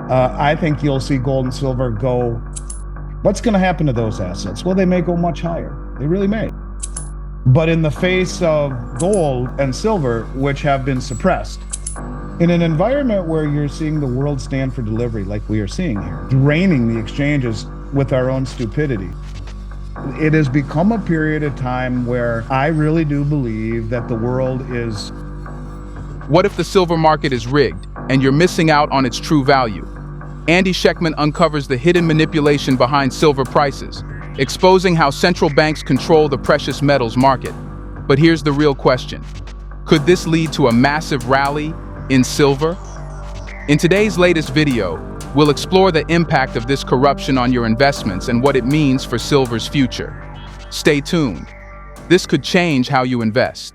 I think you'll see gold and silver go. What's going to happen to those assets? Well, they may go much higher. They really may. But in the face of gold and silver, which have been suppressed, in an environment where you're seeing the world stand for delivery like we are seeing here, draining the exchanges with our own stupidity, it has become a period of time where I really do believe that the world is... What if the silver market is rigged and you're missing out on its true value? Andy Schectman uncovers the hidden manipulation behind silver prices, exposing how central banks control the precious metals market. But here's the real question. Could this lead to a massive rally in silver? In today's latest video, we'll explore the impact of this corruption on your investments and what it means for silver's future. Stay tuned. This could change how you invest.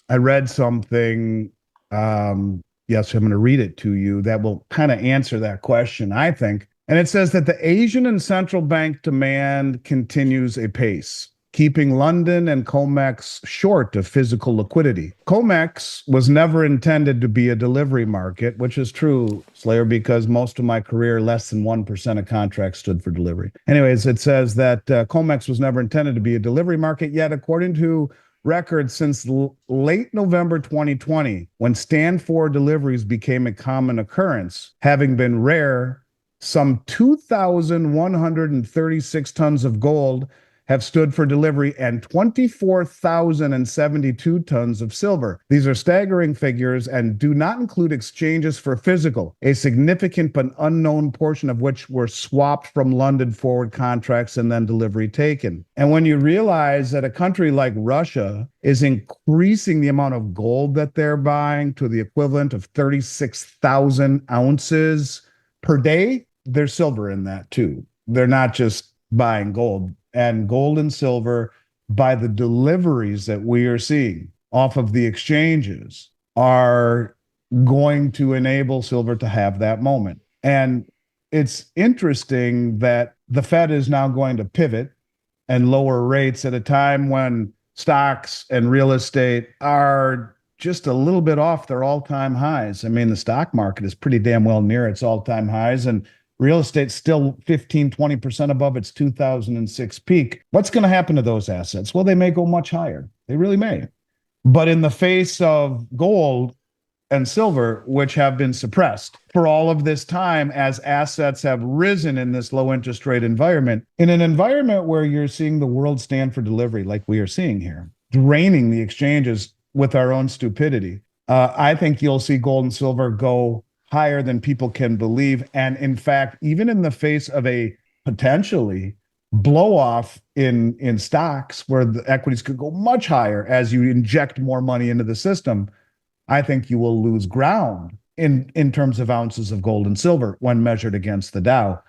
I read something, yes, I'm going to read it to you, that will kind of answer that question, I think. And it says that the Asian and central bank demand continues apace, keeping London and COMEX short of physical liquidity. COMEX was never intended to be a delivery market, which is true, Slayer, because most of my career, less than 1% of contracts stood for delivery. Anyways, it says that COMEX was never intended to be a delivery market, yet according to records since late November 2020, when stand for deliveries became a common occurrence, having been rare, some 2,136 tons of gold have stood for delivery and 24,072 tons of silver. These are staggering figures and do not include exchanges for physical, a significant but unknown portion of which were swapped from London forward contracts and then delivery taken. And when you realize that a country like Russia is increasing the amount of gold that they're buying to the equivalent of 36,000 ounces per day, there's silver in that too. They're not just buying gold. And gold and silver, by the deliveries that we are seeing off of the exchanges, are going to enable silver to have that moment. And it's interesting that the Fed is now going to pivot and lower rates at a time when stocks and real estate are just a little bit off their all-time highs. I mean, the stock market is pretty damn well near its all-time highs, and real estate's still 15-20% above its 2006 peak. What's going to happen to those assets? Well, they may go much higher. They really may. But in the face of gold and silver, which have been suppressed for all of this time as assets have risen in this low interest rate environment, in an environment where you're seeing the world stand for delivery like we are seeing here, draining the exchanges with our own stupidity, I think you'll see gold and silver go higher than people can believe. And in fact, even in the face of a potentially blow off in stocks where the equities could go much higher as you inject more money into the system, I think you will lose ground in terms of ounces of gold and silver when measured against the Dow.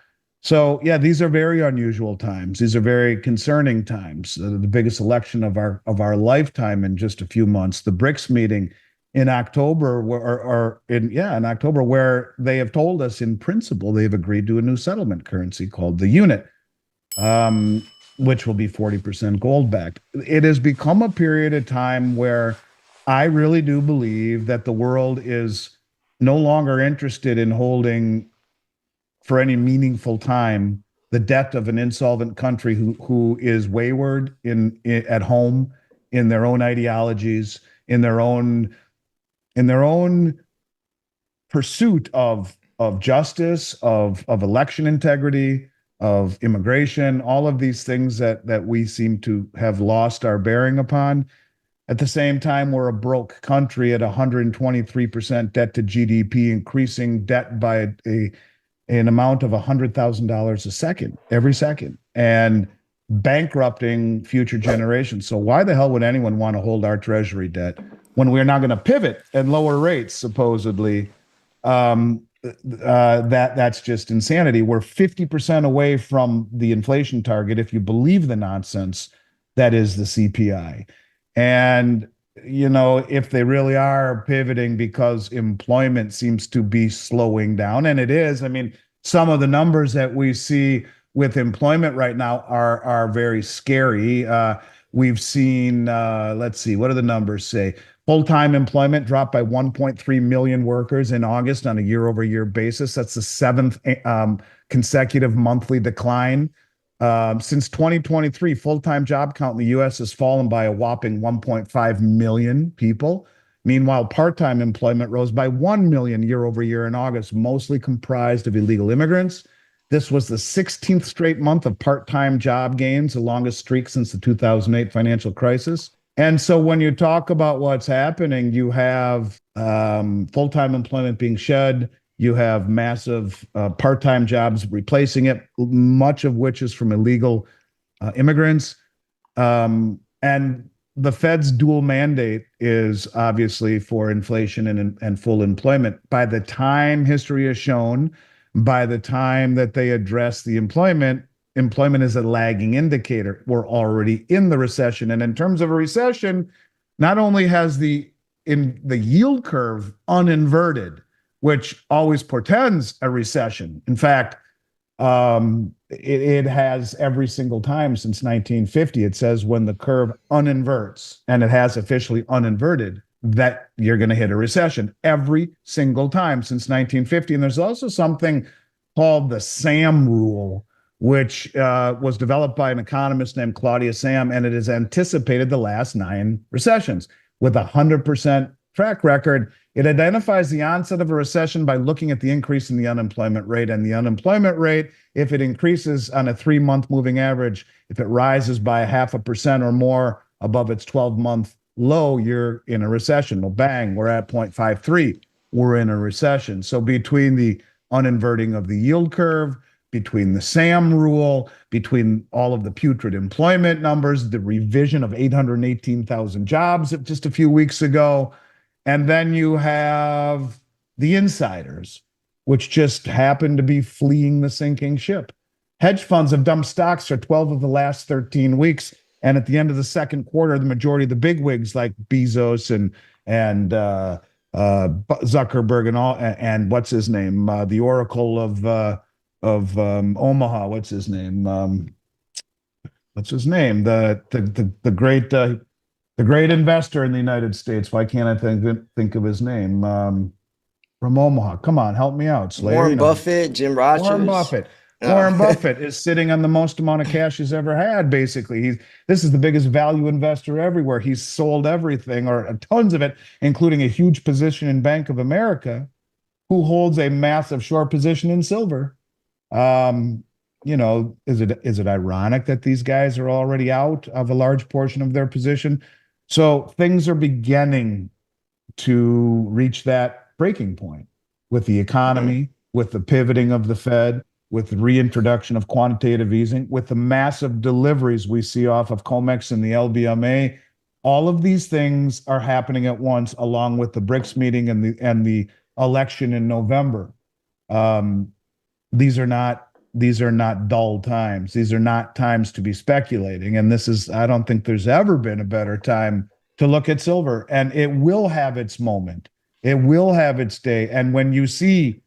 So yeah, these are very unusual times. These are very concerning times. The biggest election of our lifetime in just a few months, the BRICS meeting in October, in October, where they have told us in principle they've agreed to a new settlement currency called the unit, which will be 40% gold backed. It has become a period of time where I really do believe that the world is no longer interested in holding for any meaningful time the debt of an insolvent country who is wayward at home, in their own ideologies, in their own pursuit of justice, of election integrity, of immigration, all of these things that we seem to have lost our bearing upon. At the same time, we're a broke country at 123% debt to GDP, increasing debt by an amount of $100,000 a second, every second, and bankrupting future generations. So why the hell would anyone want to hold our treasury debt when we're not going to pivot and lower rates, supposedly? That's just insanity. We're 50% away from the inflation target, if you believe the nonsense that is the CPI. And, you know, if they really are pivoting because employment seems to be slowing down, and it is, I mean, some of the numbers that we see with employment right now are very scary. We've seen, let's see, what do the numbers say? Full-time employment dropped by 1.3 million workers in August on a year-over-year basis. That's the seventh consecutive monthly decline. Since 2023, full-time job count in the U.S. has fallen by a whopping 1.5 million people. Meanwhile, part-time employment rose by 1 million year over year in August, mostly comprised of illegal immigrants. This was the 16th straight month of part-time job gains, the longest streak since the 2008 financial crisis. And so when you talk about what's happening, you have full-time employment being shed. You have massive part-time jobs replacing it, much of which is from illegal immigrants. And the Fed's dual mandate is obviously for inflation and full employment. By the time history has shown, by the time that they address the employment is a lagging indicator. We're already in the recession. And in terms of a recession, not only has the yield curve uninverted, which always portends a recession. In fact, it has every single time since 1950. It says when the curve uninverts, and it has officially uninverted, that you're going to hit a recession every single time since 1950. And there's also something called the SAM rule, which was developed by an economist named Claudia Sam, and it has anticipated the last 9 recessions with a 100% track record. It identifies the onset of a recession by looking at the increase in the unemployment rate. And the unemployment rate, if it increases on a 3-month moving average, if it rises by 0.5% or more above its 12-month low, you're in a recession. Well, bang, we're at 0.53. We're in a recession. So between the uninverting of the yield curve, between the SAM rule, between all of the putrid employment numbers, the revision of 818,000 jobs just a few weeks ago, and then you have the insiders, which just happen to be fleeing the sinking ship. Hedge funds have dumped stocks for 12 of the last 13 weeks. And at the end of the second quarter, the majority of the bigwigs like Bezos and Zuckerberg and all, and what's his name, the Oracle of Omaha, what's his name? The great investor in the United States. Why can't I think of his name? From Omaha. Come on, help me out, Slayer. Warren Buffett, Jim Rogers. Warren Buffett. Warren Buffett is sitting on the most amount of cash he's ever had, basically. This is the biggest value investor everywhere. He's sold everything, or tons of it, including a huge position in Bank of America, who holds a massive short position in silver. You know, is it ironic that these guys are already out of a large portion of their position? So things are beginning to reach that breaking point with the economy, with the pivoting of the Fed, with the reintroduction of quantitative easing, with the massive deliveries we see off of COMEX and the LBMA. All of these things are happening at once, along with the BRICS meeting and the election in November. These are not dull times. These are not times to be speculating. And I don't think there's ever been a better time to look at silver. And it will have its moment. It will have its day. And when you see,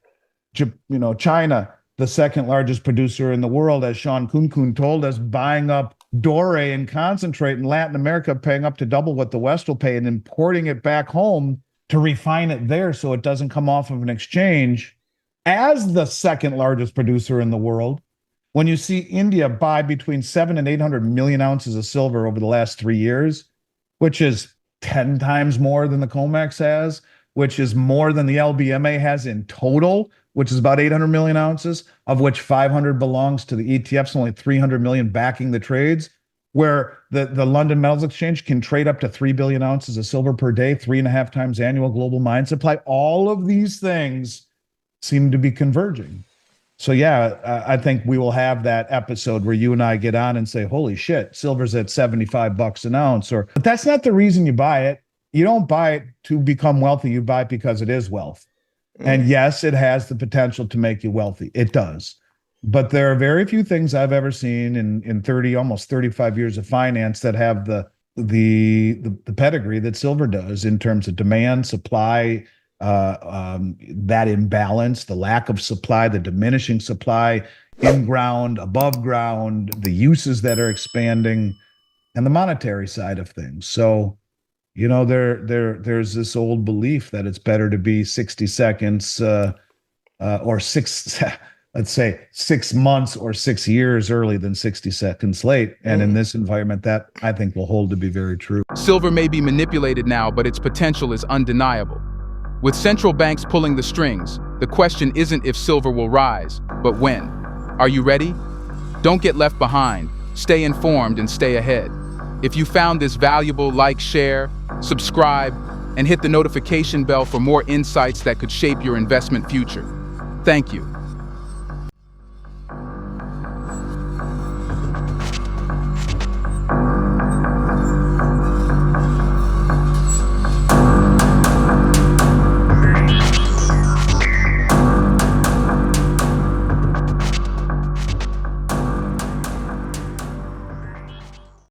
China, the second largest producer in the world, as Sean Kunkun told us, buying up doré and concentrate in Latin America, paying up to double what the West will pay, and importing it back home to refine it there so it doesn't come off of an exchange. As the second largest producer in the world, when you see India buy between 700 and 800 million ounces of silver over the last 3 years, which is 10 times more than the COMEX has, which is more than the LBMA has in total, which is about 800 million ounces, of which 500 belongs to the ETFs, only 300 million backing the trades, where the London Metals Exchange can trade up to 3 billion ounces of silver per day, 3.5 times annual global mine supply. All of these things seem to be converging. So yeah, I think we will have that episode where you and I get on and say, holy shit, silver's at $75 an ounce. But that's not the reason you buy it. You don't buy it to become wealthy. You buy it because it is wealth. And yes, it has the potential to make you wealthy. It does. But there are very few things I've ever seen in 30, almost 35 years of finance that have the pedigree that silver does in terms of demand, supply, that imbalance, the lack of supply, the diminishing supply, in ground, above ground, the uses that are expanding, and the monetary side of things. So, There's this old belief that it's better to be 60 seconds or six, let's say 6 months or 6 years early than 60 seconds late. And in this environment, that I think will hold to be very true. Silver may be manipulated now, but its potential is undeniable. With central banks pulling the strings, the question isn't if silver will rise, but when. Are you ready? Don't get left behind. Stay informed and stay ahead. If you found this valuable, like, share, subscribe, and hit the notification bell for more insights that could shape your investment future. Thank you.